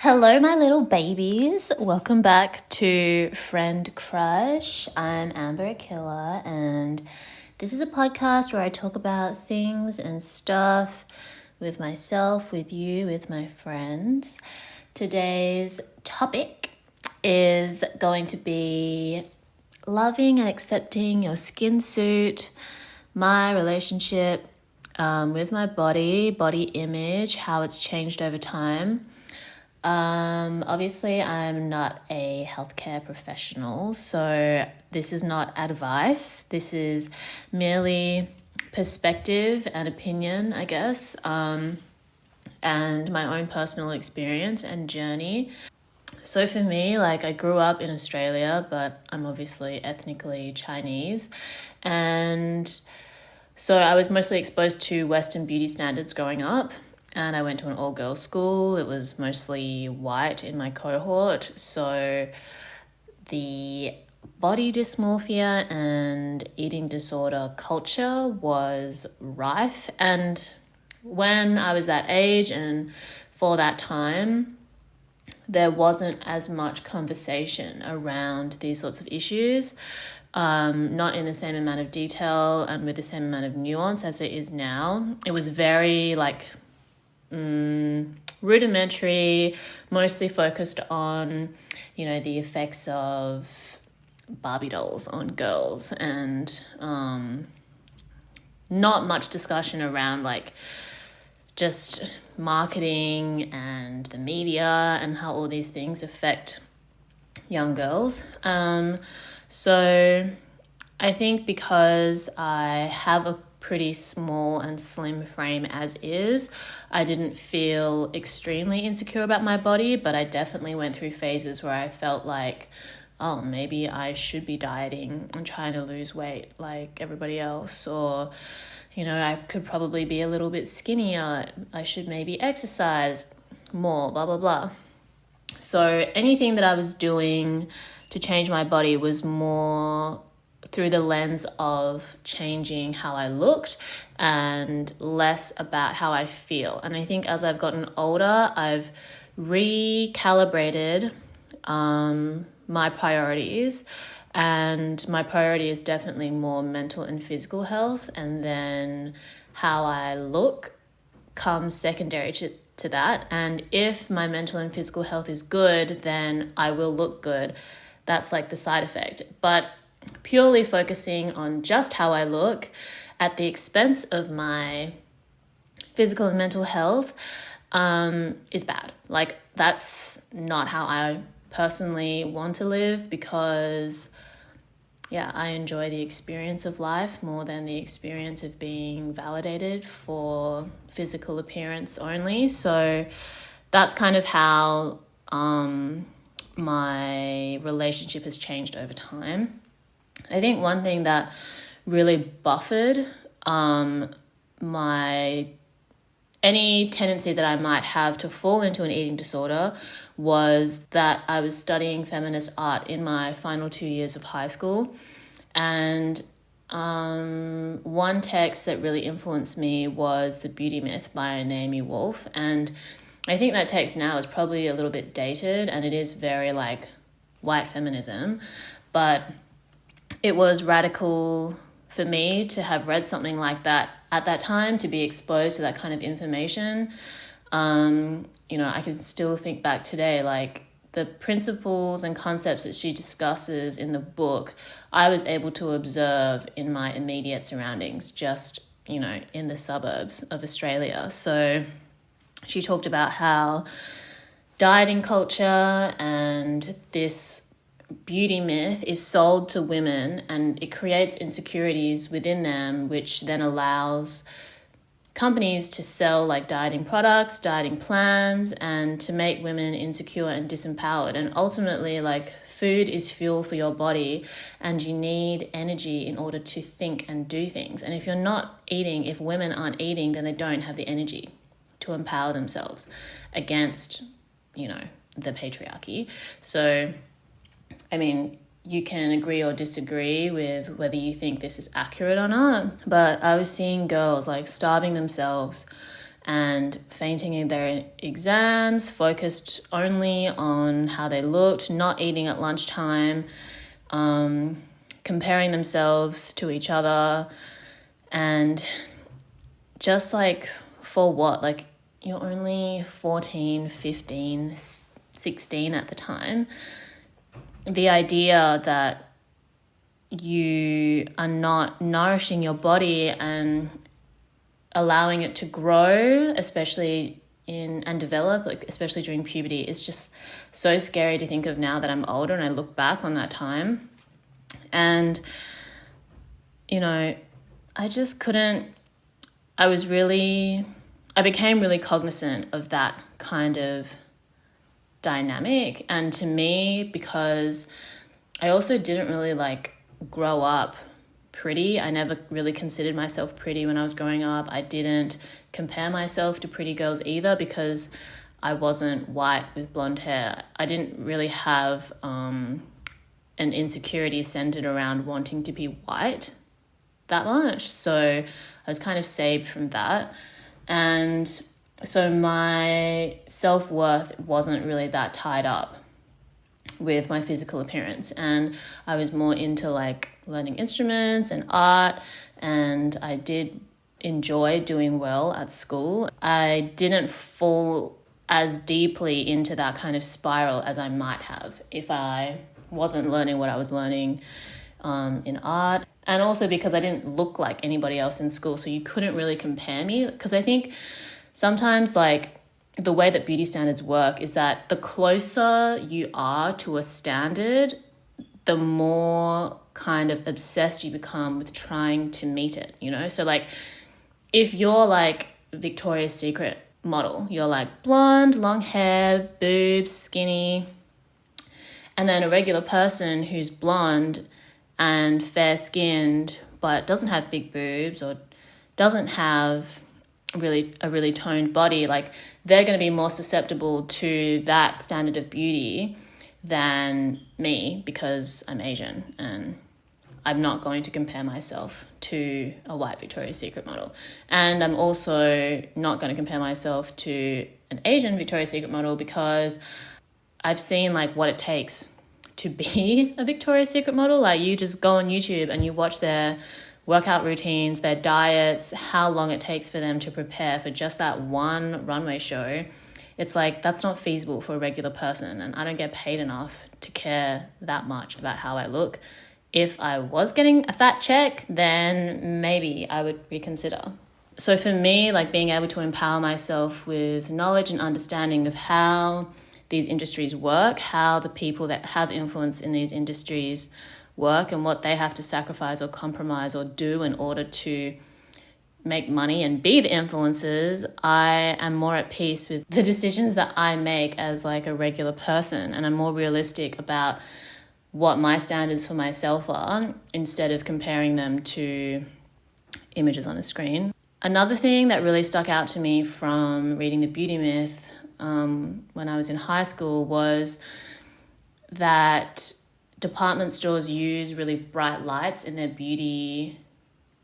Hello, my little babies. Welcome back to Friend Crush. I'm Amber Akilla, and this is a podcast where I talk about things and stuff with myself, with you, with my friends. Today's topic is going to be loving and accepting your skin suit, my relationship with my body image, how it's changed over time. Obviously I'm not a healthcare professional, so this is not advice. This is merely perspective and opinion, I guess, and my own personal experience and journey. So for me, I grew up in Australia, but I'm obviously ethnically Chinese, and so I was mostly exposed to Western beauty standards growing up. And I went to an all-girls school. It was mostly white in my cohort. So the body dysmorphia and eating disorder culture was rife. And when I was that age and for that time, there wasn't as much conversation around these sorts of issues. Not in the same amount of detail and with the same amount of nuance as it is now. It was very rudimentary, mostly focused on, the effects of Barbie dolls on girls, and not much discussion around just marketing and the media and how all these things affect young girls. So I think because I have a pretty small and slim frame as is, I didn't feel extremely insecure about my body, but I definitely went through phases where I felt like, oh, maybe I should be dieting and trying to lose weight like everybody else, or I could probably be a little bit skinnier, I should maybe exercise more, blah blah blah. So anything that I was doing to change my body was more through the lens of changing how I looked and less about how I feel. And I think as I've gotten older, I've recalibrated my priorities, and my priority is definitely more mental and physical health, and then how I look comes secondary to that. And if my mental and physical health is good, then I will look good. That's the side effect. But purely focusing on just how I look at the expense of my physical and mental health is bad. That's not how I personally want to live, because I enjoy the experience of life more than the experience of being validated for physical appearance only. So that's kind of how my relationship has changed over time. I think one thing that really buffered any tendency that I might have to fall into an eating disorder was that I was studying feminist art in my final 2 years of high school. And one text that really influenced me was The Beauty Myth by Naomi Wolf. And I think that text now is probably a little bit dated, and it is very white feminism, but it was radical for me to have read something like that at that time, to be exposed to that kind of information. I can still think back today, the principles and concepts that she discusses in the book, I was able to observe in my immediate surroundings, just, in the suburbs of Australia. So she talked about how dieting culture and this beauty myth is sold to women, and it creates insecurities within them, which then allows companies to sell dieting products, dieting plans, and to make women insecure and disempowered. And ultimately, food is fuel for your body, and you need energy in order to think and do things. And if you're not eating, if women aren't eating, then they don't have the energy to empower themselves against, the patriarchy. So you can agree or disagree with whether you think this is accurate or not, but I was seeing girls starving themselves and fainting in their exams, focused only on how they looked, not eating at lunchtime, comparing themselves to each other, and just like, for what? Like, you're only 14, 15, 16 at the time. The idea that you are not nourishing your body and allowing it to grow, especially and develop, like especially during puberty, is just so scary to think of now that I'm older and I look back on that time. And, you know, I just couldn't, I became really cognizant of that kind of dynamic. And to me, because I also didn't really like grow up pretty. I never really considered myself pretty when I was growing up. I didn't compare myself to pretty girls either because I wasn't white with blonde hair. I didn't really have an insecurity centered around wanting to be white that much. So I was kind of saved from that. And so my self-worth wasn't really that tied up with my physical appearance, and I was more into like learning instruments and art, and I did enjoy doing well at school. I didn't fall as deeply into that kind of spiral as I might have if I wasn't learning what I was learning in art, and also because I didn't look like anybody else in school, so you couldn't really compare me. Because I think sometimes like the way that beauty standards work is that the closer you are to a standard, the more kind of obsessed you become with trying to meet it, you know? So like if you're like Victoria's Secret model, you're like blonde, long hair, boobs, skinny, and then a regular person who's blonde and fair-skinned but doesn't have big boobs or doesn't have a really toned body, like they're going to be more susceptible to that standard of beauty than me because I'm Asian, and I'm not going to compare myself to a white Victoria's Secret model. And I'm also not going to compare myself to an Asian Victoria's Secret model because I've seen like what it takes to be a Victoria's Secret model. Like you just go on YouTube and you watch their workout routines, their diets, how long it takes for them to prepare for just that one runway show. It's like, that's not feasible for a regular person, and I don't get paid enough to care that much about how I look. If I was getting a fat check, then maybe I would reconsider. So for me, like being able to empower myself with knowledge and understanding of how these industries work, how the people that have influence in these industries work and what they have to sacrifice or compromise or do in order to make money and be the influencers, I am more at peace with the decisions that I make as like a regular person, and I'm more realistic about what my standards for myself are instead of comparing them to images on a screen. Another thing that really stuck out to me from reading The Beauty Myth when I was in high school was that department stores use really bright lights in their beauty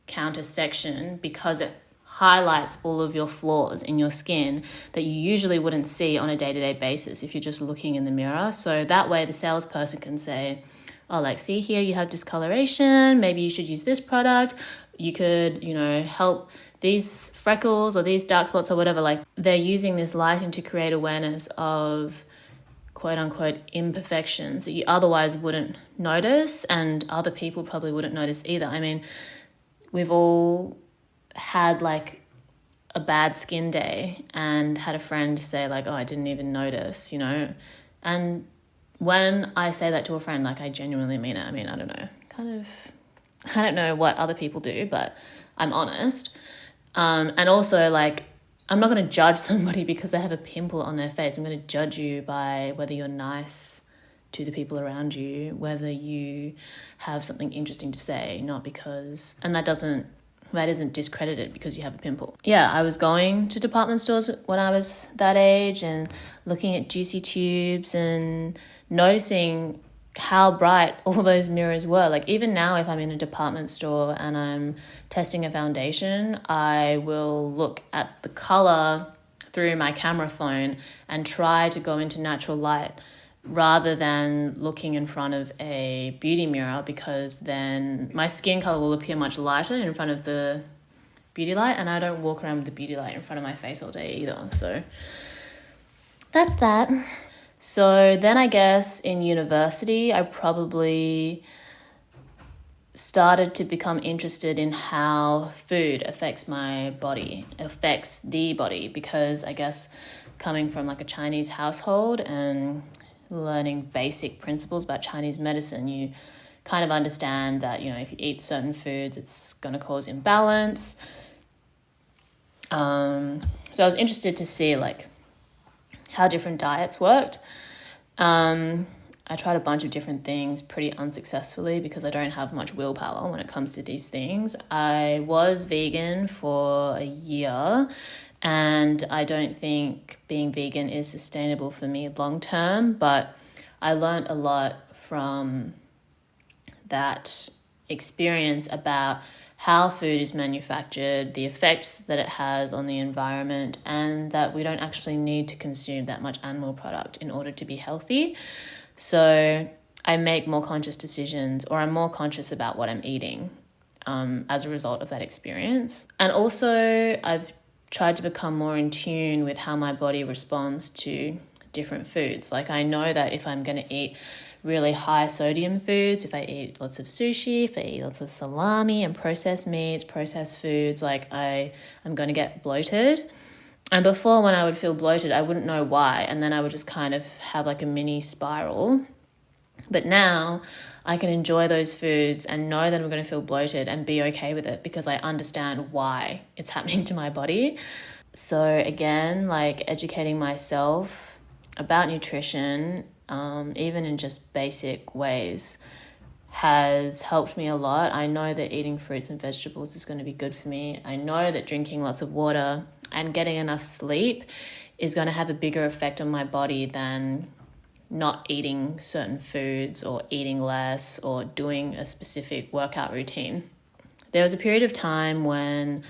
counter section because it highlights all of your flaws in your skin that you usually wouldn't see on a day-to-day basis if you're just looking in the mirror. So that way the salesperson can say, oh, like, see here, you have discoloration, maybe you should use this product. You could, help these freckles or these dark spots or whatever. Like, they're using this lighting to create awareness of quote unquote imperfections that you otherwise wouldn't notice, and other people probably wouldn't notice either. I mean, we've all had like a bad skin day and had a friend say like, oh, I didn't even notice, and when I say that to a friend, like I genuinely mean it. I mean, I don't know what other people do, but I'm honest. And also like, I'm not going to judge somebody because they have a pimple on their face. I'm going to judge you by whether you're nice to the people around you, whether you have something interesting to say, not because, and that isn't discredited because you have a pimple. Yeah, I was going to department stores when I was that age and looking at juicy tubes and noticing how bright all those mirrors were. Like even now, if I'm in a department store and I'm testing a foundation, I will look at the color through my camera phone and try to go into natural light rather than looking in front of a beauty mirror, because then my skin color will appear much lighter in front of the beauty light, and I don't walk around with the beauty light in front of my face all day either. So that's that. So then I guess in university, I probably started to become interested in how food affects the body, because I guess coming from like a Chinese household and learning basic principles about Chinese medicine, you kind of understand that, you know, if you eat certain foods, it's going to cause imbalance. So I was interested to see like how different diets worked. I tried a bunch of different things pretty unsuccessfully because I don't have much willpower when it comes to these things. I was vegan for a year, and I don't think being vegan is sustainable for me long term, but I learned a lot from that experience about how food is manufactured, the effects that it has on the environment, and that we don't actually need to consume that much animal product in order to be healthy. So I make more conscious decisions, or I'm more conscious about what I'm eating as a result of that experience. And also I've tried to become more in tune with how my body responds to different foods. Like I know that if I'm going to eat really high sodium foods, if I eat lots of sushi, if I eat lots of salami and processed meats, processed foods, like I'm going to get bloated. And before, when I would feel bloated, I wouldn't know why. And then I would just kind of have like a mini spiral. But now I can enjoy those foods and know that I'm going to feel bloated and be okay with it because I understand why it's happening to my body. So again, like educating myself about nutrition, even in just basic ways, has helped me a lot. I know that eating fruits and vegetables is going to be good for me. I know that drinking lots of water and getting enough sleep is going to have a bigger effect on my body than not eating certain foods or eating less or doing a specific workout routine. There was a period of time when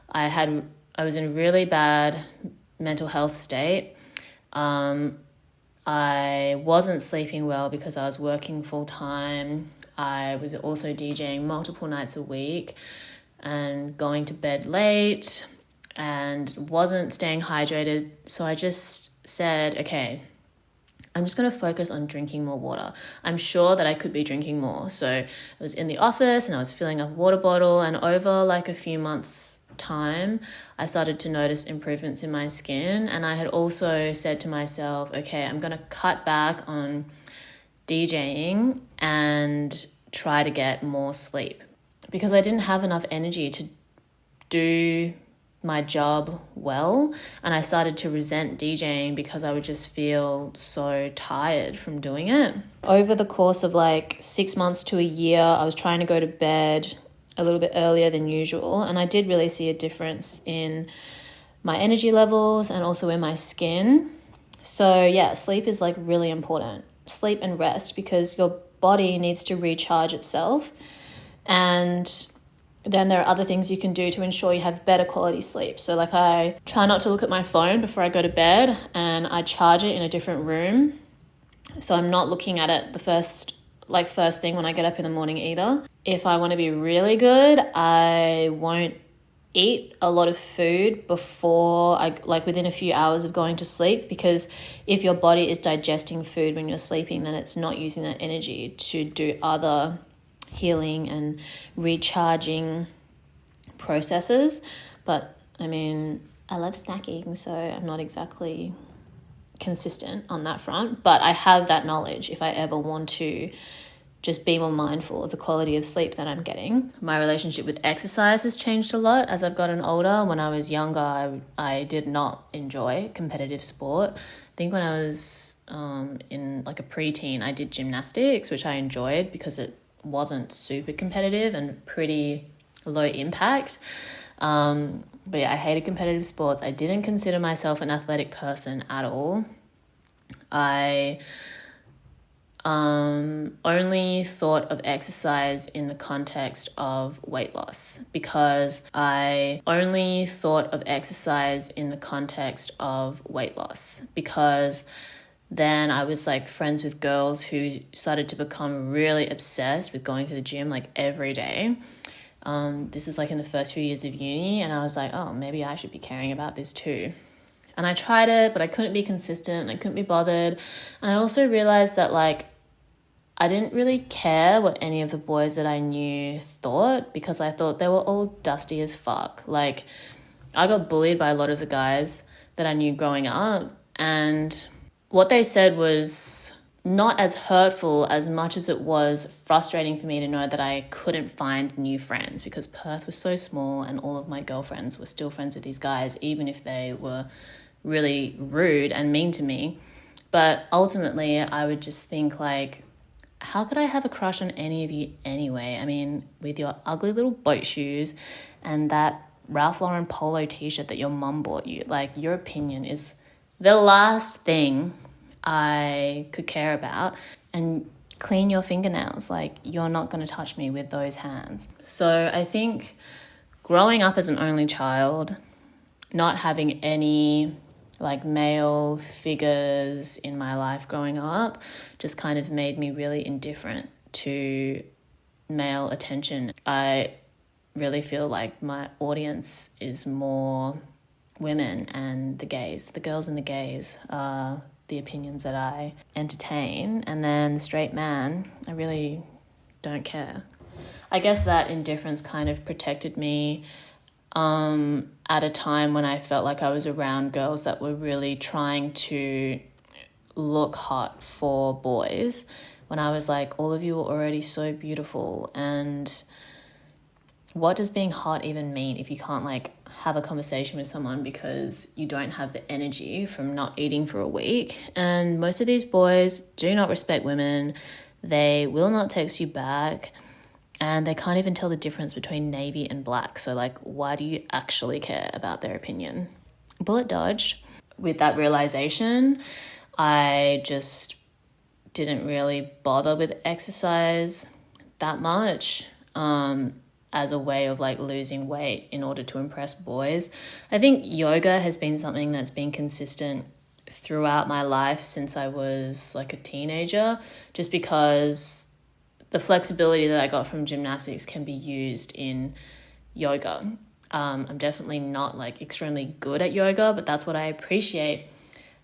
I was in a really bad mental health state. I wasn't sleeping well because I was working full time. I was also DJing multiple nights a week and going to bed late and wasn't staying hydrated. So I just said, okay, I'm just going to focus on drinking more water. I'm sure that I could be drinking more. So I was in the office and I was filling up a water bottle, and over like a few months time, I started to notice improvements in my skin. And I had also said to myself, okay, I'm going to cut back on DJing and try to get more sleep, because I didn't have enough energy to do my job well, and I started to resent DJing because I would just feel so tired from doing it. Over the course of like 6 months to a year, I was trying to go to bed a little bit earlier than usual, and I did really see a difference in my energy levels and also in my skin. So yeah, sleep is like really important. Sleep and rest, because your body needs to recharge itself, and then there are other things you can do to ensure you have better quality sleep. So like I try not to look at my phone before I go to bed, and I charge it in a different room. So I'm not looking at it the first thing when I get up in the morning either. If I want to be really good, I won't eat a lot of food before within a few hours of going to sleep, because if your body is digesting food when you're sleeping, then it's not using that energy to do other healing and recharging processes. But I mean, I love snacking, so I'm not exactly consistent on that front, but I have that knowledge if I ever want to just be more mindful of the quality of sleep that I'm getting. My relationship with exercise has changed a lot as I've gotten older. When I was younger, I did not enjoy competitive sport. I think when I was in like a preteen, I did gymnastics, which I enjoyed because it wasn't super competitive and pretty low impact. But yeah, I hated competitive sports. I didn't consider myself an athletic person at all. I only thought of exercise in the context of weight loss, because I only thought of exercise in the context of weight loss because then I was like friends with girls who started to become really obsessed with going to the gym like every day. This is like in the first few years of uni, and I was like, oh, maybe I should be caring about this too. And I tried it, but I couldn't be consistent. I couldn't be bothered. And I also realized that like I didn't really care what any of the boys that I knew thought, because I thought they were all dusty as fuck. Like, I got bullied by a lot of the guys that I knew growing up, and what they said was not as hurtful as much as it was frustrating for me to know that I couldn't find new friends, because Perth was so small and all of my girlfriends were still friends with these guys, even if they were really rude and mean to me. But ultimately, I would just think like, how could I have a crush on any of you anyway? I mean, with your ugly little boat shoes and that Ralph Lauren polo t-shirt that your mum bought you, like, your opinion is the last thing I could care about. And clean your fingernails. Like, you're not going to touch me with those hands. So I think growing up as an only child, not having any like male figures in my life growing up just kind of made me really indifferent to male attention. I really feel like my audience is more women and the gays. The girls and the gays are the opinions that I entertain, and then the straight man, I really don't care. I guess that indifference kind of protected me at a time when I felt like I was around girls that were really trying to look hot for boys, when I was like, all of you are already so beautiful, and what does being hot even mean if you can't like have a conversation with someone because you don't have the energy from not eating for a week? And most of these boys do not respect women. They will not text you back. And they can't even tell the difference between navy and black. So like, why do you actually care about their opinion? Bullet dodged. With that realization, I just didn't really bother with exercise that much as a way of like losing weight in order to impress boys. I think yoga has been something that's been consistent throughout my life since I was like a teenager, just because the flexibility that I got from gymnastics can be used in yoga. I'm definitely not like extremely good at yoga, but that's what I appreciate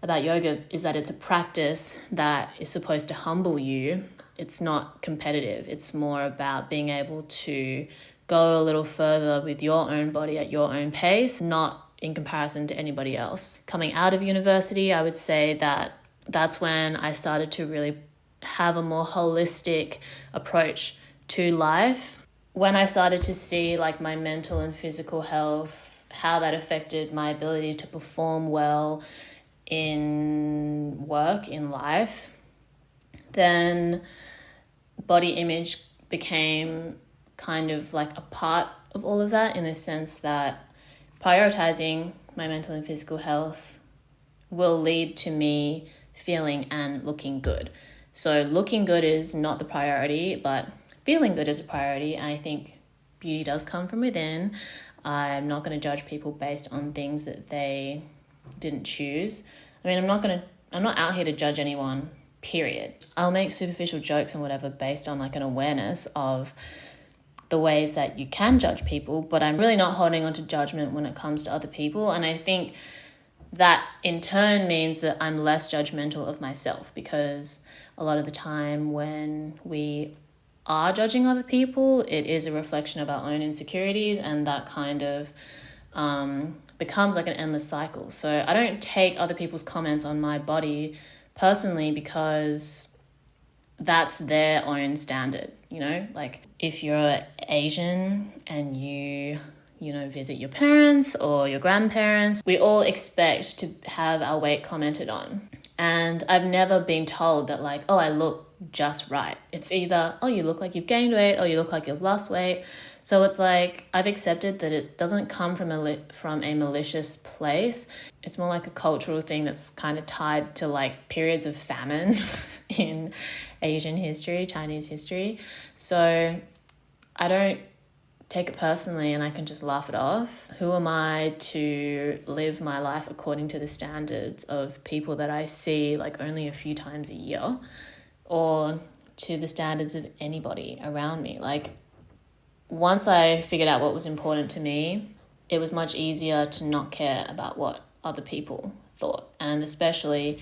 about yoga, is that it's a practice that is supposed to humble you. It's not competitive. It's more about being able to go a little further with your own body at your own pace, not in comparison to anybody else. Coming out of university, I would say that that's when I started to really have a more holistic approach to life. When I started to see like my mental and physical health, how that affected my ability to perform well in work, in life, then body image became kind of like a part of all of that, in the sense that prioritizing my mental and physical health will lead to me feeling and looking good. So looking good is not the priority, but feeling good is a priority. And I think beauty does come from within. I'm not going to judge people based on things that they didn't choose. I mean, I'm not out here to judge anyone, period. I'll make superficial jokes and whatever based on like an awareness of the ways that you can judge people, but I'm really not holding on to judgment when it comes to other people. And I think that in turn means that I'm less judgmental of myself, because a lot of the time when we are judging other people, it is a reflection of our own insecurities, and that kind of becomes like an endless cycle. So I don't take other people's comments on my body personally, because that's their own standard, you know? Like, if you're Asian and you visit your parents or your grandparents, we all expect to have our weight commented on. And I've never been told that like, oh, I look just right. It's either, oh, you look like you've gained weight, or you look like you've lost weight. So it's like I've accepted that it doesn't come from a malicious place. It's more like a cultural thing that's kind of tied to like periods of famine in Asian history, Chinese history. So I don't take it personally and I can just laugh it off. Who am I to live my life according to the standards of people that I see like only a few times a year, or to the standards of anybody around me? Like, once I figured out what was important to me, it was much easier to not care about what other people thought. And especially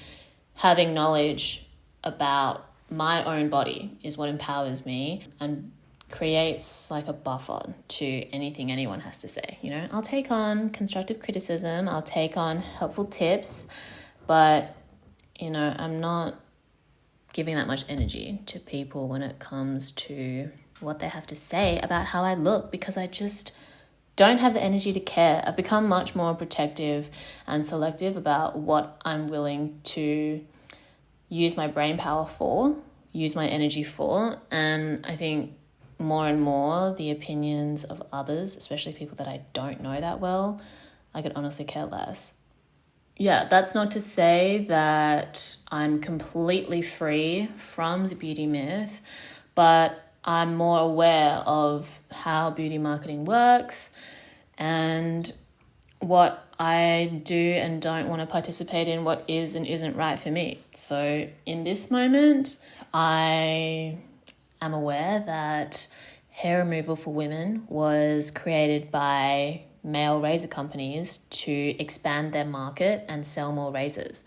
having knowledge about my own body is what empowers me and creates like a buffer to anything anyone has to say. You know, I'll take on constructive criticism, I'll take on helpful tips, but, you know, I'm not giving that much energy to people when it comes to what they have to say about how I look, because I just don't have the energy to care. I've become much more protective and selective about what I'm willing to use my brain power for, use my energy for. And I think more and more the opinions of others, especially people that I don't know that well, I could honestly care less. Yeah, that's not to say that I'm completely free from the beauty myth, but I'm more aware of how beauty marketing works and what I do and don't want to participate in, what is and isn't right for me. So in this moment, I am aware that hair removal for women was created by male razor companies to expand their market and sell more razors.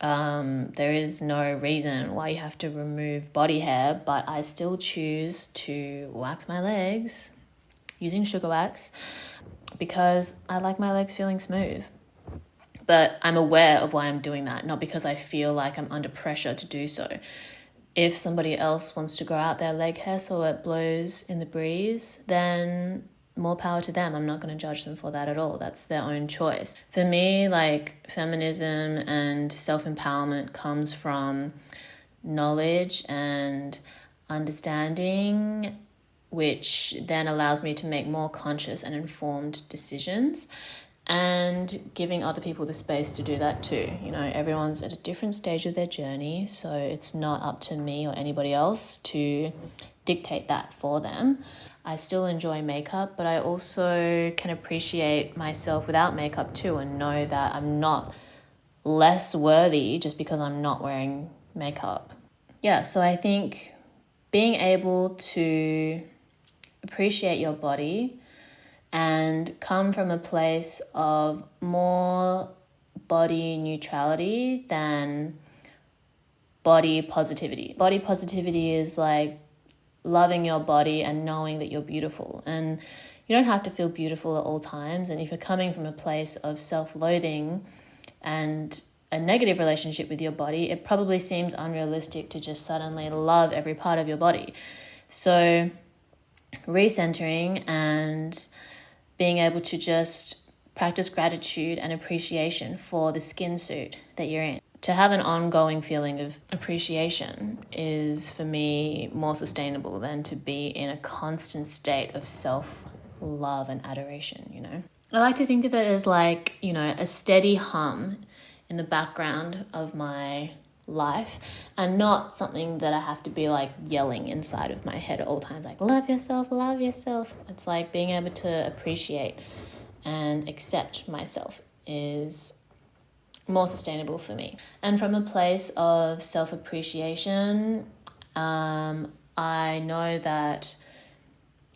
There is no reason why you have to remove body hair, but I still choose to wax my legs using sugar wax because I like my legs feeling smooth. But I'm aware of why I'm doing that, not because I feel like I'm under pressure to do so. If somebody else wants to grow out their leg hair so it blows in the breeze, then more power to them. I'm not going to judge them for that at all. That's their own choice. For me, like, feminism and self-empowerment comes from knowledge and understanding, which then allows me to make more conscious and informed decisions, and giving other people the space to do that too. You know, everyone's at a different stage of their journey, so it's not up to me or anybody else to dictate that for them. I still enjoy makeup, but I also can appreciate myself without makeup too, and know that I'm not less worthy just because I'm not wearing makeup. Yeah, so I think being able to appreciate your body and come from a place of more body neutrality than body positivity. Body positivity is like loving your body and knowing that you're beautiful. And you don't have to feel beautiful at all times. And if you're coming from a place of self-loathing and a negative relationship with your body, it probably seems unrealistic to just suddenly love every part of your body. So recentering and being able to just practice gratitude and appreciation for the skin suit that you're in. To have an ongoing feeling of appreciation is, for me, more sustainable than to be in a constant state of self-love and adoration, you know? I like to think of it as like, you know, a steady hum in the background of my life, and not something that I have to be like yelling inside of my head at all times, like, love yourself, love yourself. It's like being able to appreciate and accept myself is more sustainable for me. And from a place of self-appreciation, I know that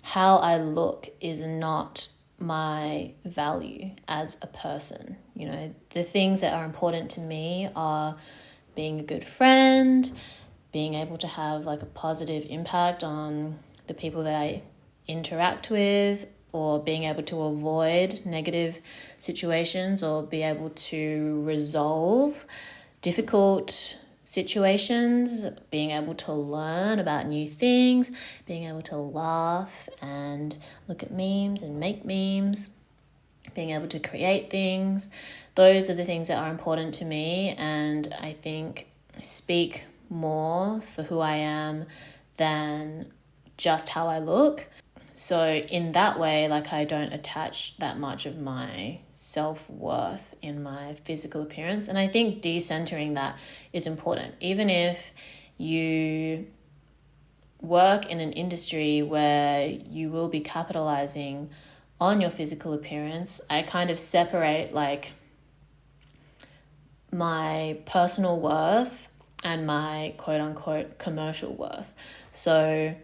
how I look is not my value as a person. You know, the things that are important to me are being a good friend, being able to have like a positive impact on the people that I interact with, or being able to avoid negative situations, or be able to resolve difficult situations, being able to learn about new things, being able to laugh and look at memes and make memes, being able to create things. Those are the things that are important to me, and I think speak more for who I am than just how I look. So in that way, like, I don't attach that much of my self-worth in my physical appearance. And I think decentering that is important. Even if you work in an industry where you will be capitalizing on your physical appearance, I kind of separate like my personal worth and my quote unquote commercial worth. So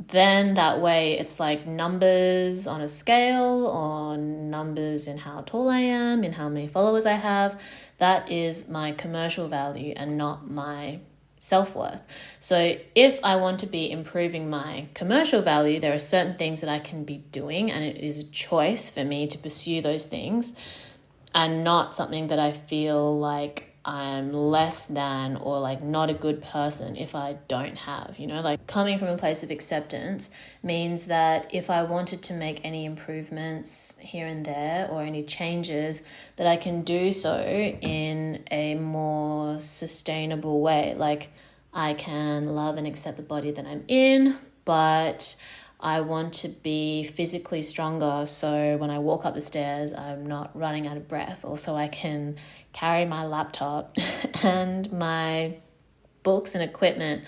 then that way it's like numbers on a scale, or numbers in how tall I am, in how many followers I have. That is my commercial value and not my self-worth. So if I want to be improving my commercial value, there are certain things that I can be doing, and it is a choice for me to pursue those things, and not something that I feel like I'm less than or like not a good person if I don't have, like coming from a place of acceptance means that if I wanted to make any improvements here and there or any changes, that I can do so in a more sustainable way. Like, I can love and accept the body that I'm in, but I want to be physically stronger, so when I walk up the stairs, I'm not running out of breath, or so I can carry my laptop and my books and equipment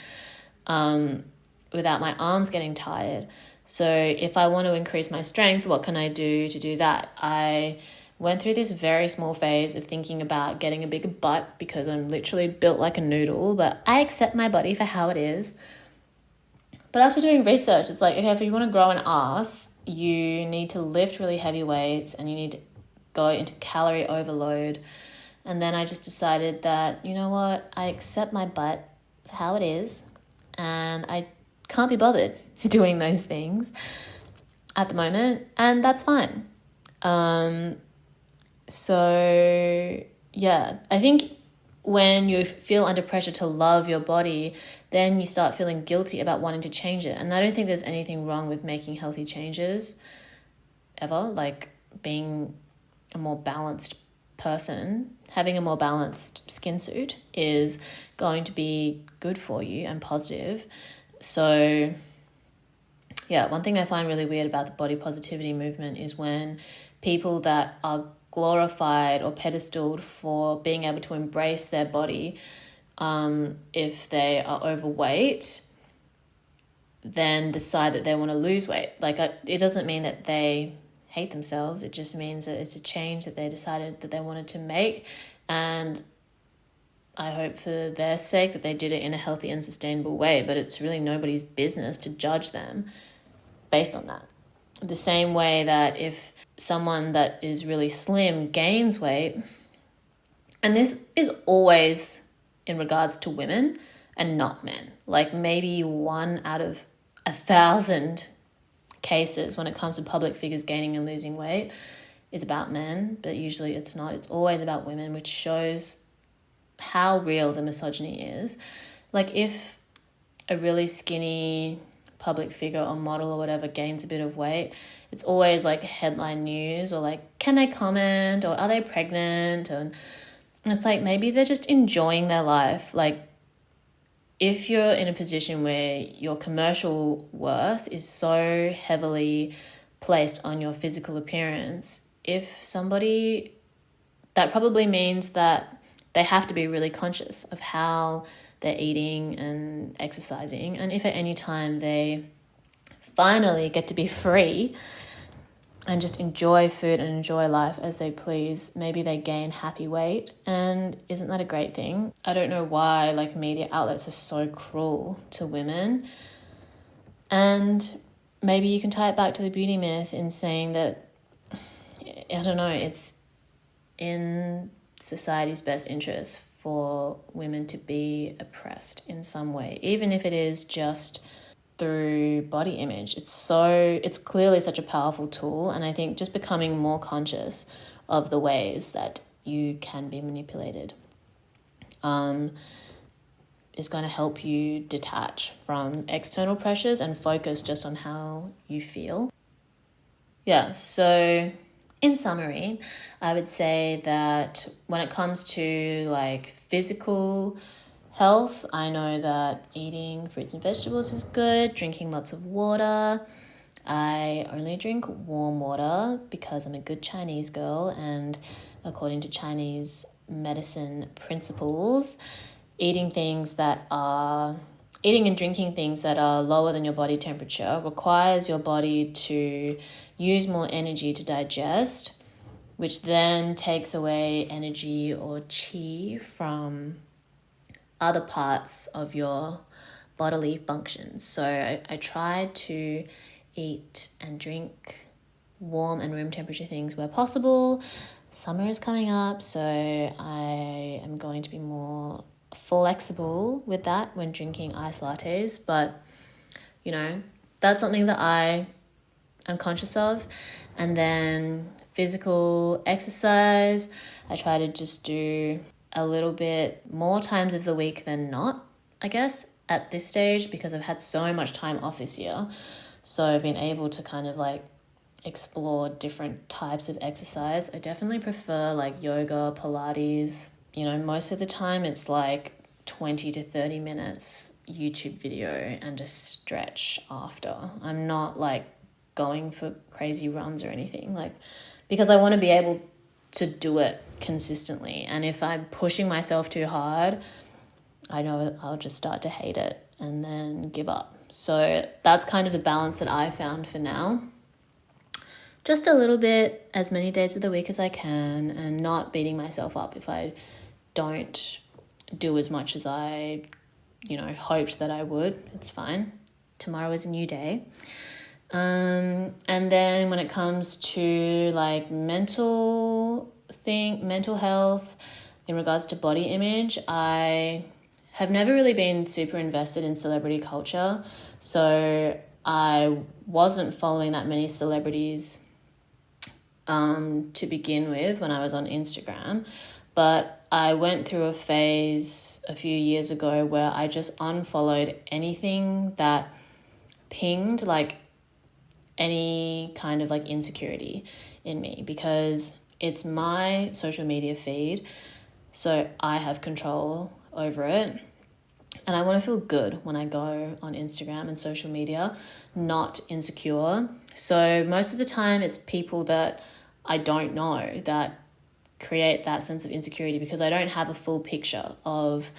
without my arms getting tired. So if I want to increase my strength, what can I do to do that? I went through this very small phase of thinking about getting a bigger butt because I'm literally built like a noodle, but I accept my body for how it is. But after doing research, it's like, okay, if you want to grow an ass, you need to lift really heavy weights and you need to go into calorie overload. And then I just decided that, you know what, I accept my butt for how it is, and I can't be bothered doing those things at the moment, and that's fine. So yeah, I think when you feel under pressure to love your body, then you start feeling guilty about wanting to change it. And I don't think there's anything wrong with making healthy changes ever, like being a more balanced person. Having a more balanced skin suit is going to be good for you and positive. So yeah, one thing I find really weird about the body positivity movement is when people that are glorified or pedestaled for being able to embrace their body, if they are overweight, then decide that they want to lose weight. Like, it doesn't mean that they hate themselves. It just means that it's a change that they decided that they wanted to make. And I hope for their sake that they did it in a healthy and sustainable way, but it's really nobody's business to judge them based on that. The same way that if someone that is really slim gains weight, and this is always in regards to women and not men, like maybe 1 out of 1,000 cases when it comes to public figures gaining and losing weight is about men, but usually it's not. It's always about women, which shows how real the misogyny is. Like, if a really skinny public figure or model or whatever gains a bit of weight, it's always like headline news, or like, can they comment, or are they pregnant? And it's like, maybe they're just enjoying their life. Like, if you're in a position where your commercial worth is so heavily placed on your physical appearance, if somebody, that probably means that they have to be really conscious of how they're eating and exercising. And if at any time they finally get to be free and just enjoy food and enjoy life as they please, maybe they gain happy weight. And isn't that a great thing? I don't know why like media outlets are so cruel to women. And maybe you can tie it back to the beauty myth in saying that, I don't know, it's in society's best interest for women to be oppressed in some way, even if it is just through body image. It's clearly such a powerful tool, and I think just becoming more conscious of the ways that you can be manipulated is going to help you detach from external pressures and focus just on how you feel. Yeah, so in summary, I would say that when it comes to like physical health, I know that eating fruits and vegetables is good, drinking lots of water. I only drink warm water because I'm a good Chinese girl, and according to Chinese medicine principles, eating and drinking things that are lower than your body temperature requires your body to use more energy to digest, which then takes away energy or qi from other parts of your bodily functions. So I try to eat and drink warm and room temperature things where possible. Summer is coming up, so I am going to be more flexible with that when drinking iced lattes. But, that's something that I am conscious of. And then physical exercise, I try to just do a little bit more times of the week than not, I guess, at this stage, because I've had so much time off this year. So I've been able to kind of explore different types of exercise. I definitely prefer yoga, Pilates. Most of the time it's 20 to 30 minutes YouTube video and a stretch after. I'm not going for crazy runs or anything, because I want to be able to do it consistently. And if I'm pushing myself too hard, I know I'll just start to hate it and then give up. So that's kind of the balance that I found for now. Just a little bit, as many days of the week as I can, and not beating myself up if I don't do as much as I, hoped that I would. It's fine. Tomorrow is a new day. And then when it comes to mental health in regards to body image, I have never really been super invested in celebrity culture. So I wasn't following that many celebrities to begin with when I was on Instagram. But I went through a phase a few years ago where I just unfollowed anything that pinged any kind of insecurity in me, because it's my social media feed, so I have control over it, and I want to feel good when I go on Instagram and social media, not insecure. So most of the time it's people that I don't know that create that sense of insecurity, because I don't have a full picture of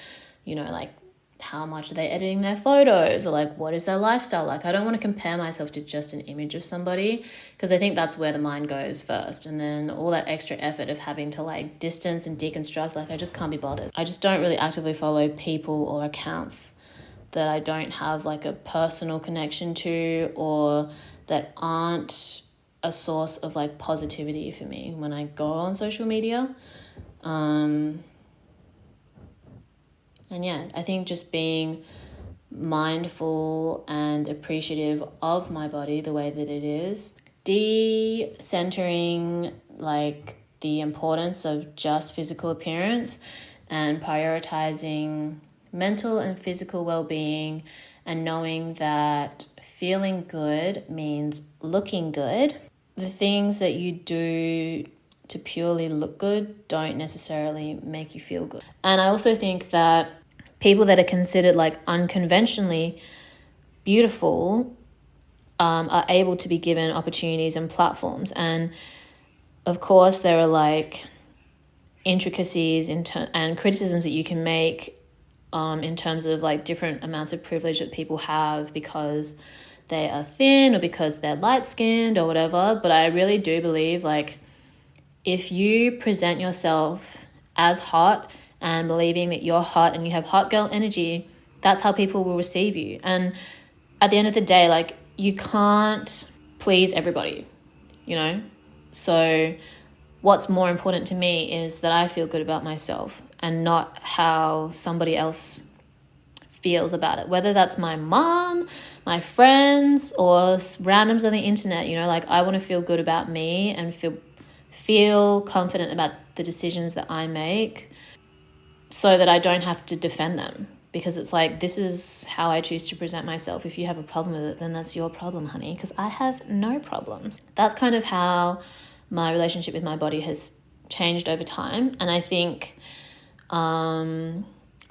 how much are they editing their photos, or what is their lifestyle like. I don't want to compare myself to just an image of somebody, because I think that's where the mind goes first, and then all that extra effort of having to distance and deconstruct, I just can't be bothered. I just don't really actively follow people or accounts that I don't have a personal connection to, or that aren't a source of positivity for me when I go on social media. And yeah, I think just being mindful and appreciative of my body the way that it is, de-centering the importance of just physical appearance and prioritizing mental and physical well-being, and knowing that feeling good means looking good. The things that you do to purely look good don't necessarily make you feel good. And I also think that people that are considered unconventionally beautiful are able to be given opportunities and platforms. And of course there are intricacies and criticisms that you can make in terms of different amounts of privilege that people have because they are thin or because they're light-skinned or whatever. But I really do believe if you present yourself as hot and believing that you're hot and you have hot girl energy, that's how people will receive you. And at the end of the day, you can't please everybody, So what's more important to me is that I feel good about myself and not how somebody else feels about it. Whether that's my mom, my friends, or randoms on the internet, I want to feel good about me and feel confident about the decisions that I make, so that I don't have to defend them, because it's this is how I choose to present myself. If you have a problem with it, then that's your problem, honey, because I have no problems. That's kind of how my relationship with my body has changed over time. And I think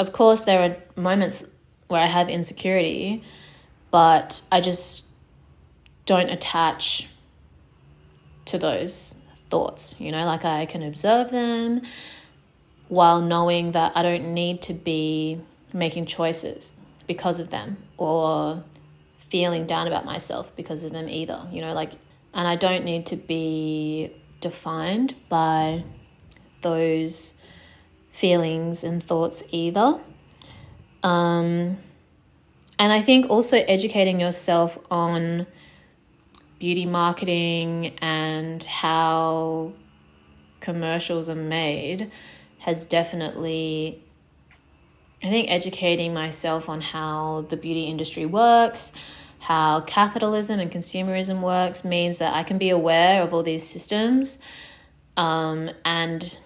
Of course, there are moments where I have insecurity, but I just don't attach to those thoughts, like I can observe them while knowing that I don't need to be making choices because of them or feeling down about myself because of them either, and I don't need to be defined by those feelings and thoughts either. And I think also educating yourself on beauty marketing and how commercials are made has definitely, I think, educating myself on how the beauty industry works, how capitalism and consumerism works, means that I can be aware of all these systems and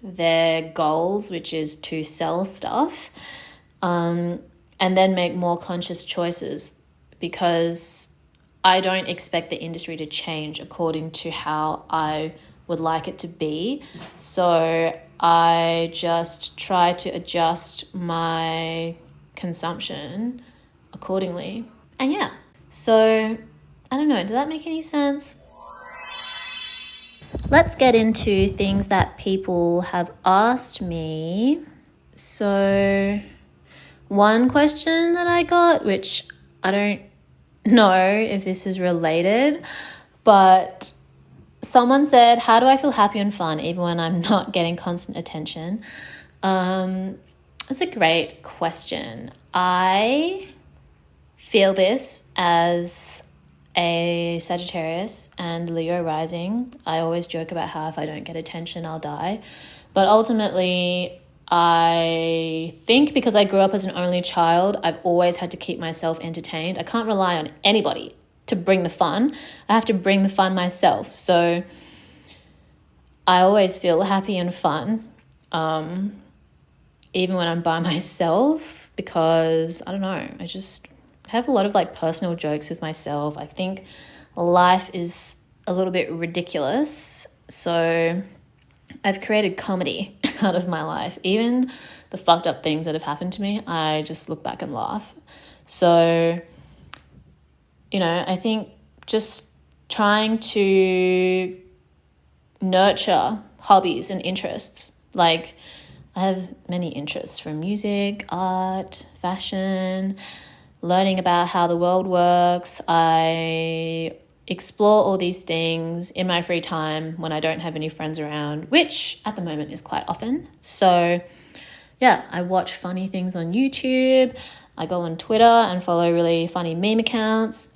their goals, which is to sell stuff, and then make more conscious choices, because I don't expect the industry to change according to how I would like it to be. So I just try to adjust my consumption accordingly. And yeah, so I don't know, does that make any sense? Let's get into things that people have asked me. So one question that I got, which I don't know if this is related, but someone said, how do I feel happy and fun even when I'm not getting constant attention? That's a great question. I feel this as a Sagittarius and Leo rising. I always joke about how if I don't get attention, I'll die. But ultimately, I think because I grew up as an only child, I've always had to keep myself entertained. I can't rely on anybody to bring the fun. I have to bring the fun myself. So I always feel happy and fun, even when I'm by myself, because I don't know, I just have a lot of personal jokes with myself. I think life is a little bit ridiculous. So I've created comedy out of my life. Even the fucked up things that have happened to me, I just look back and laugh. So, I think just trying to nurture hobbies and interests. I have many interests, from music, art, fashion, learning about how the world works. I explore all these things in my free time when I don't have any friends around, which at the moment is quite often. So yeah, I watch funny things on YouTube. I go on Twitter and follow really funny meme accounts.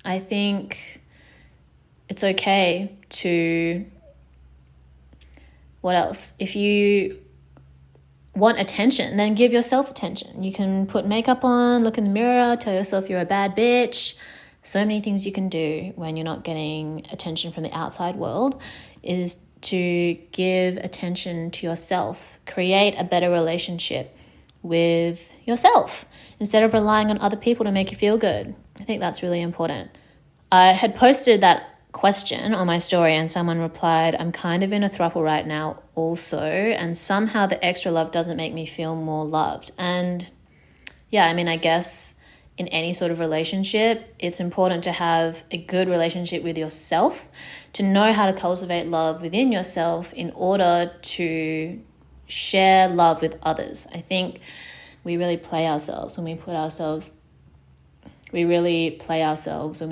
I think it's okay to, what else? If you want attention, then give yourself attention. You can put makeup on, look in the mirror, tell yourself you're a bad bitch. So many things you can do when you're not getting attention from the outside world is to give attention to yourself. Create a better relationship with yourself instead of relying on other people to make you feel good. I think that's really important. I had posted that question on my story and someone replied, I'm kind of in a throuple right now also, and somehow the extra love doesn't make me feel more loved. And yeah, I guess in any sort of relationship, it's important to have a good relationship with yourself, to know how to cultivate love within yourself in order to share love with others. I think we really play ourselves when we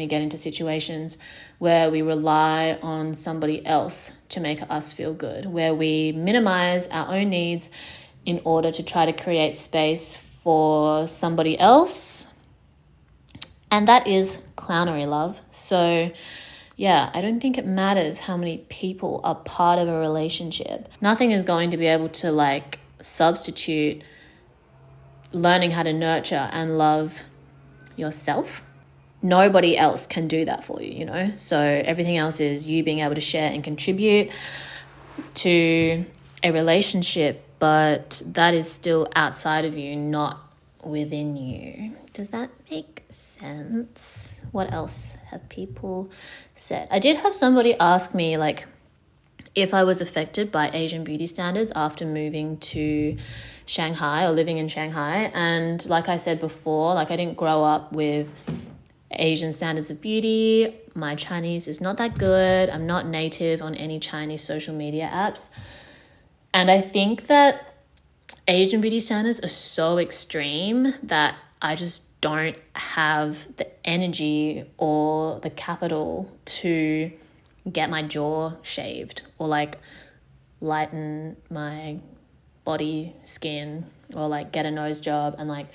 get into situations where we rely on somebody else to make us feel good, where we minimize our own needs in order to try to create space for somebody else. And that is clownery, love. So yeah, I don't think it matters how many people are part of a relationship. Nothing is going to be able to substitute learning how to nurture and love yourself. Nobody else can do that for you, So everything else is you being able to share and contribute to a relationship, but that is still outside of you, not within you. Does that make sense? What else have people said? I did have somebody ask me if I was affected by Asian beauty standards after moving to Shanghai or living in Shanghai. And like I said before, like I didn't grow up with Asian standards of beauty. My Chinese is not that good. I'm not native on any Chinese social media apps. And I think that Asian beauty standards are so extreme that I just don't have the energy or the capital to get my jaw shaved or like lighten my body skin or like get a nose job and like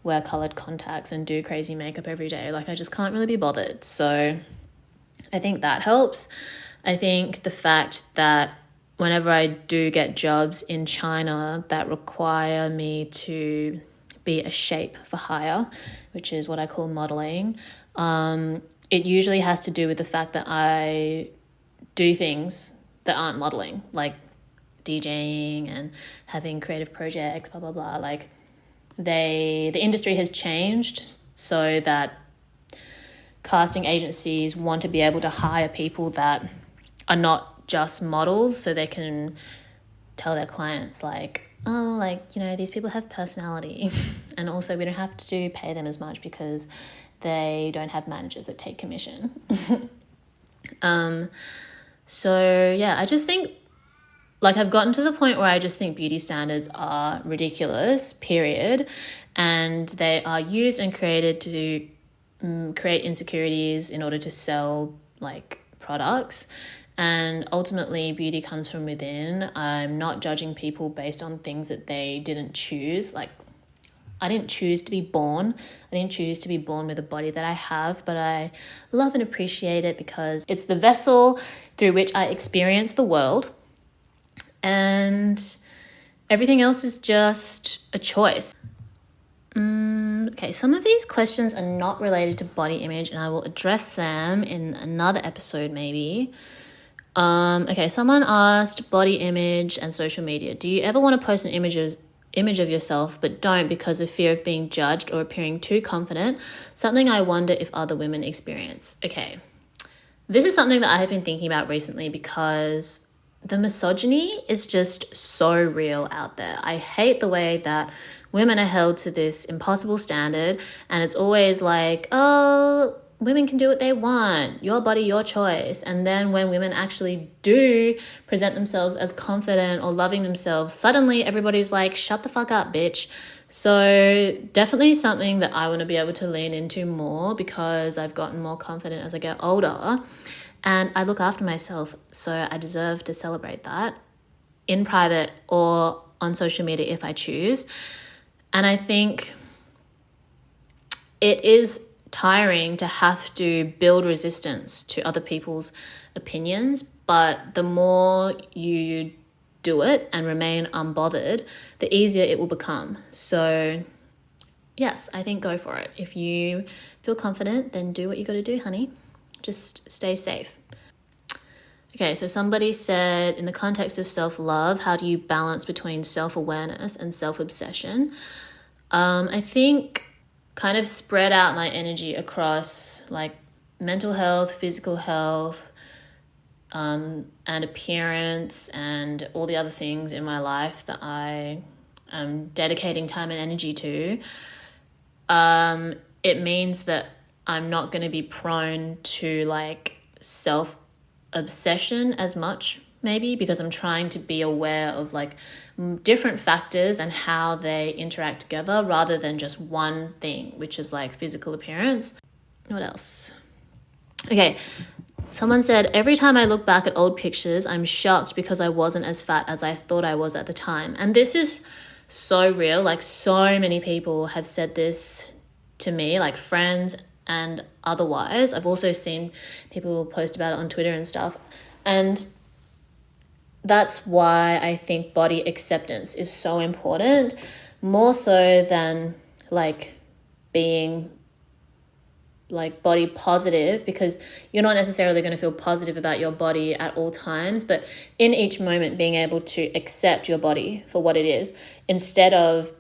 wear colored contacts and do crazy makeup every day. Like I just can't really be bothered. So I think that helps. I think the fact that whenever I do get jobs in China that require me to be a shape for hire, which is what I call modeling, it usually has to do with the fact that I do things that aren't modeling, like DJing and having creative projects, blah, blah, blah. Like the industry has changed so that casting agencies want to be able to hire people that are not just models, so they can tell their clients like, oh, like, you know, these people have personality. And also we don't have to pay them as much because they don't have managers that take commission. So yeah, I just think like I've gotten to the point where I just think beauty standards are ridiculous, period. And they are used and created to create insecurities in order to sell like products. And ultimately, beauty comes from within. I'm not judging people based on things that they didn't choose. Like, I didn't choose to be born. I didn't choose to be born with a body that I have, but I love and appreciate it because it's the vessel through which I experience the world. And everything else is just a choice. Okay, some of these questions are not related to body image, and I will address them in another episode maybe. Okay, someone asked body image and social media. Do you ever want to post an image of yourself but don't because of fear of being judged or appearing too confident? Something I wonder if other women experience. Okay, this is something that I have been thinking about recently because the misogyny is just so real out there. I hate the way that women are held to this impossible standard, and it's always like, oh, women can do what they want, your body, your choice. And then when women actually do present themselves as confident or loving themselves, suddenly everybody's like, shut the fuck up, bitch. So definitely something that I want to be able to lean into more because I've gotten more confident as I get older. And I look after myself, so I deserve to celebrate that in private or on social media if I choose. And I think it is tiring to have to build resistance to other people's opinions, but the more you do it and remain unbothered, the easier it will become. So yes, I think go for it. If you feel confident, then do what you got to do, honey. Just stay safe. Okay, so somebody said, in the context of self-love, how do you balance between self-awareness and self-obsession? I think kind of spread out my energy across like mental health, physical health, and appearance and all the other things in my life that I am dedicating time and energy to. It means that I'm not going to be prone to like self-obsession as much, maybe, because I'm trying to be aware of like different factors and how they interact together rather than just one thing, which is like physical appearance. What else? Okay, someone said, every time I look back at old pictures, I'm shocked because I wasn't as fat as I thought I was at the time. And this is so real. Like so many people have said this to me, like friends and otherwise. I've also seen people post about it on Twitter and stuff. And that's why I think body acceptance is so important, more so than like being like body positive, because you're not necessarily going to feel positive about your body at all times, but in each moment being able to accept your body for what it is instead of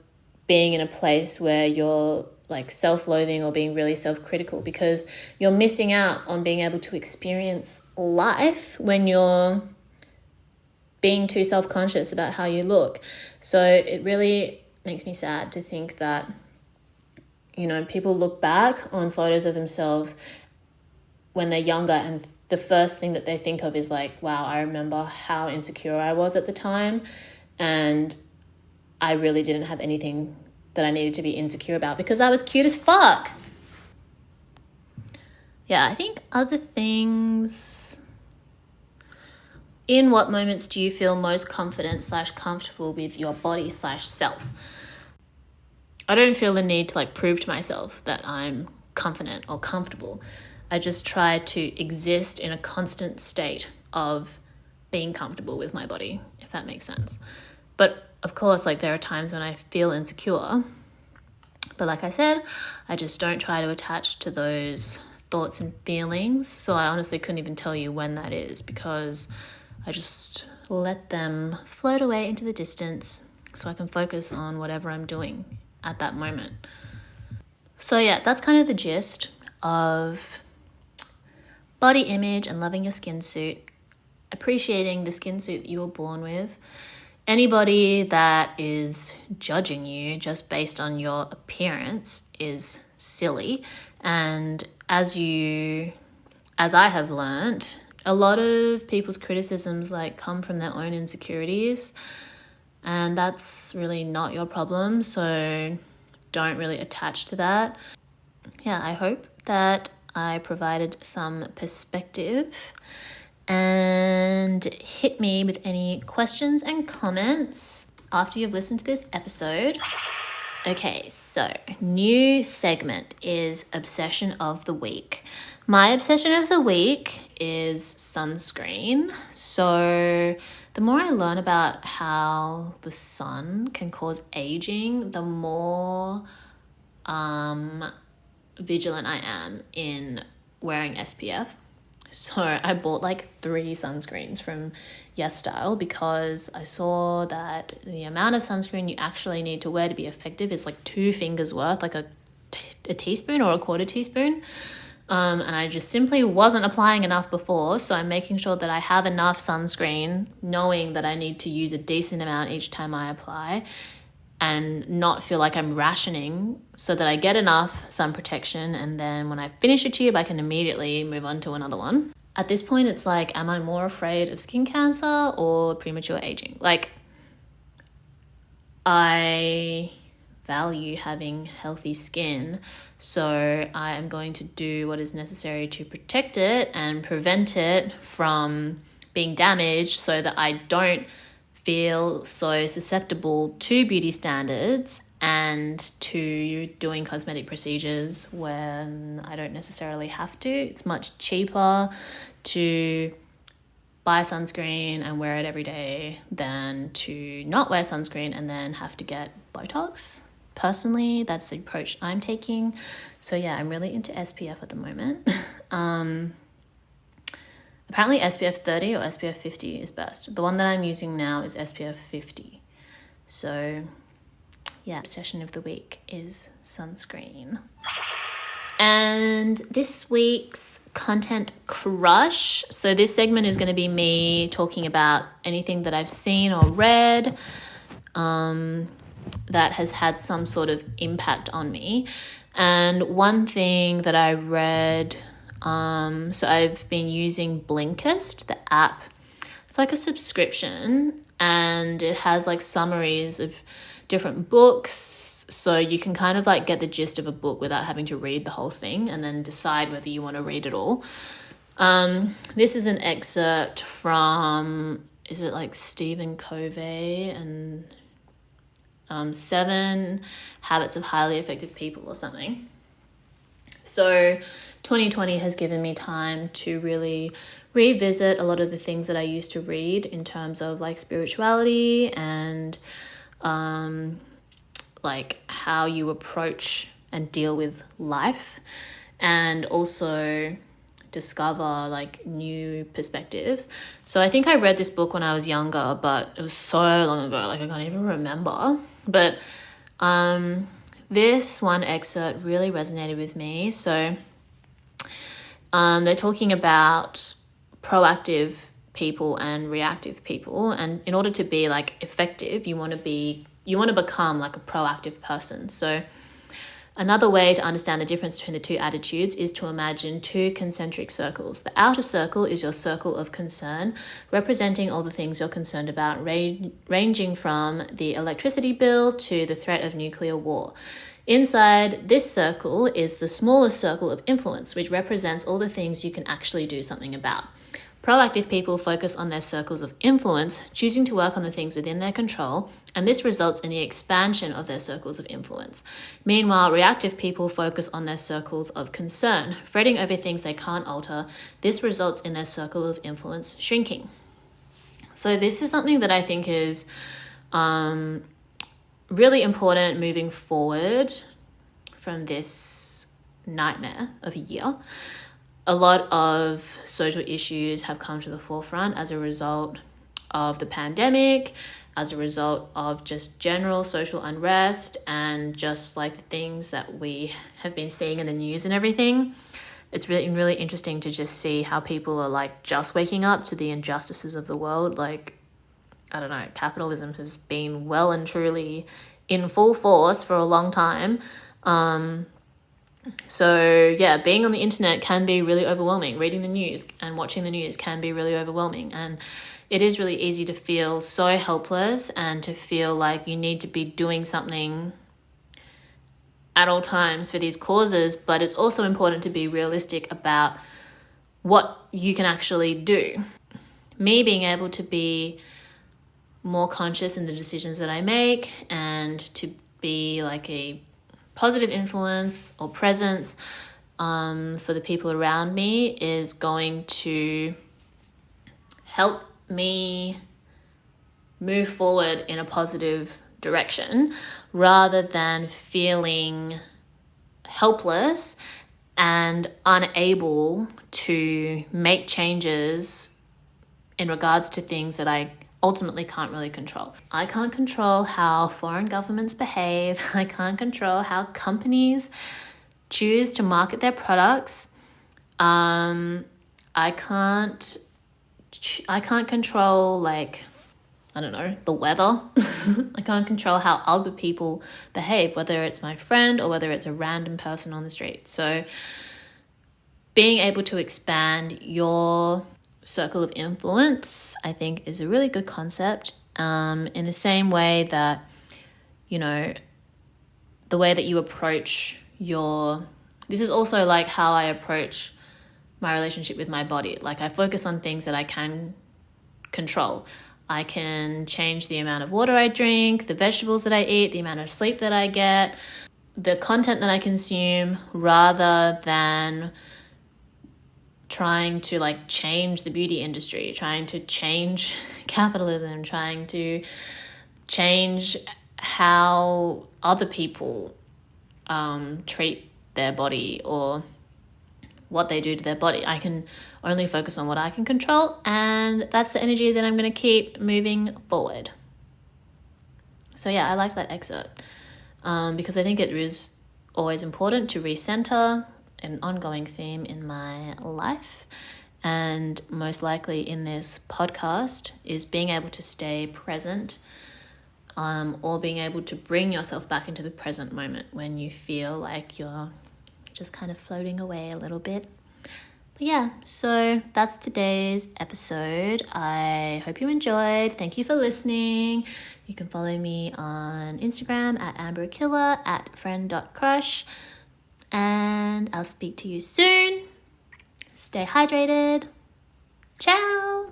being in a place where you're like self-loathing or being really self-critical, because you're missing out on being able to experience life when you're being too self-conscious about how you look. So it really makes me sad to think that, you know, people look back on photos of themselves when they're younger and the first thing that they think of is like, wow, I remember how insecure I was at the time, and I really didn't have anything that I needed to be insecure about because I was cute as fuck. Yeah, I think other things... In what moments do you feel most confident / comfortable with your body / self? I don't feel the need to like prove to myself that I'm confident or comfortable. I just try to exist in a constant state of being comfortable with my body, if that makes sense. But of course, like there are times when I feel insecure. But like I said, I just don't try to attach to those thoughts and feelings. So I honestly couldn't even tell you when that is because I just let them float away into the distance so I can focus on whatever I'm doing at that moment. So yeah, that's kind of the gist of body image and loving your skin suit, appreciating the skin suit that you were born with. Anybody that is judging you just based on your appearance is silly. And as I have learned, a lot of people's criticisms like come from their own insecurities, and that's really not your problem. So don't really attach to that. Yeah, I hope that I provided some perspective, and hit me with any questions and comments after you've listened to this episode. Okay, so new segment is Obsession of the Week. My obsession of the week is sunscreen. So the more I learn about how the sun can cause aging, the more vigilant I am in wearing SPF. So I bought like 3 sunscreens from YesStyle because I saw that the amount of sunscreen you actually need to wear to be effective is like 2 fingers worth, like a teaspoon or a quarter teaspoon. And I just simply wasn't applying enough before. So I'm making sure that I have enough sunscreen, knowing that I need to use a decent amount each time I apply, and not feel like I'm rationing, so that I get enough sun protection, and then when I finish a tube I can immediately move on to another one. At this point it's like, am I more afraid of skin cancer or premature aging? Like, I value having healthy skin, so I am going to do what is necessary to protect it and prevent it from being damaged, so that I don't feel so susceptible to beauty standards and to doing cosmetic procedures when I don't necessarily have to. It's much cheaper to buy sunscreen and wear it every day than to not wear sunscreen and then have to get Botox. Personally, that's the approach I'm taking. So yeah, I'm really into SPF at the moment. Apparently SPF 30 or SPF 50 is best. The one that I'm using now is SPF 50. So yeah, obsession of the week is sunscreen. And this week's content crush. So this segment is going to be me talking about anything that I've seen or read that has had some sort of impact on me. And one thing that I read... so I've been using Blinkist, the app. It's like a subscription, and it has like summaries of different books. So you can kind of like get the gist of a book without having to read the whole thing and then decide whether you want to read it all. This is an excerpt from, is it like Stephen Covey and 7 Habits of Highly Effective People or something. So 2020 has given me time to really revisit a lot of the things that I used to read in terms of like spirituality and like how you approach and deal with life, and also discover like new perspectives. So I think I read this book when I was younger, but it was so long ago, like I can't even remember. But this one excerpt really resonated with me. So they're talking about proactive people and reactive people. And in order to be like effective, you want to become like a proactive person. So another way to understand the difference between the two attitudes is to imagine two concentric circles. The outer circle is your circle of concern, representing all the things you're concerned about, ranging from the electricity bill to the threat of nuclear war. Inside this circle is the smaller circle of influence, which represents all the things you can actually do something about. Proactive people focus on their circles of influence, choosing to work on the things within their control, and this results in the expansion of their circles of influence. Meanwhile, reactive people focus on their circles of concern, fretting over things they can't alter. This results in their circle of influence shrinking. So this is something that I think is really important moving forward from this nightmare of a year. A lot of social issues have come to the forefront as a result of the pandemic, as a result of just general social unrest and just like the things that we have been seeing in the news and everything. It's really interesting to just see how people are like just waking up to the injustices of the world. Like, I don't know, capitalism has been well and truly in full force for a long time. So yeah, being on the internet can be really overwhelming. Reading the news and watching the news can be really overwhelming. And it is really easy to feel so helpless and to feel like you need to be doing something at all times for these causes. But it's also important to be realistic about what you can actually do. Me being able to be more conscious in the decisions that I make and to be like a positive influence or presence for the people around me is going to help me move forward in a positive direction rather than feeling helpless and unable to make changes in regards to things that I ultimately can't really control. I can't control how foreign governments behave. I can't control how companies choose to market their products. I can't control, like, I don't know, the weather. I can't control how other people behave, whether it's my friend or whether it's a random person on the street. So being able to expand your circle of influence, I think, is a really good concept. In the same way that, you know, the way that you approach this is also like how I approach my relationship with my body. Like, I focus on things that I can control. I can change the amount of water I drink, the vegetables that I eat, the amount of sleep that I get, the content that I consume, rather than trying to like change the beauty industry, trying to change capitalism, trying to change how other people treat their body or what they do to their body. I can only focus on what I can control, and that's the energy that I'm going to keep moving forward. So yeah, I liked that excerpt because I think it is always important to recenter, an ongoing theme in my life, and most likely in this podcast is being able to stay present or being able to bring yourself back into the present moment when you feel like you're just kind of floating away a little bit. But yeah, so that's today's episode. I hope you enjoyed. Thank you for listening. You can follow me on Instagram at Akilla, at friend.crush. And I'll speak to you soon. Stay hydrated. Ciao.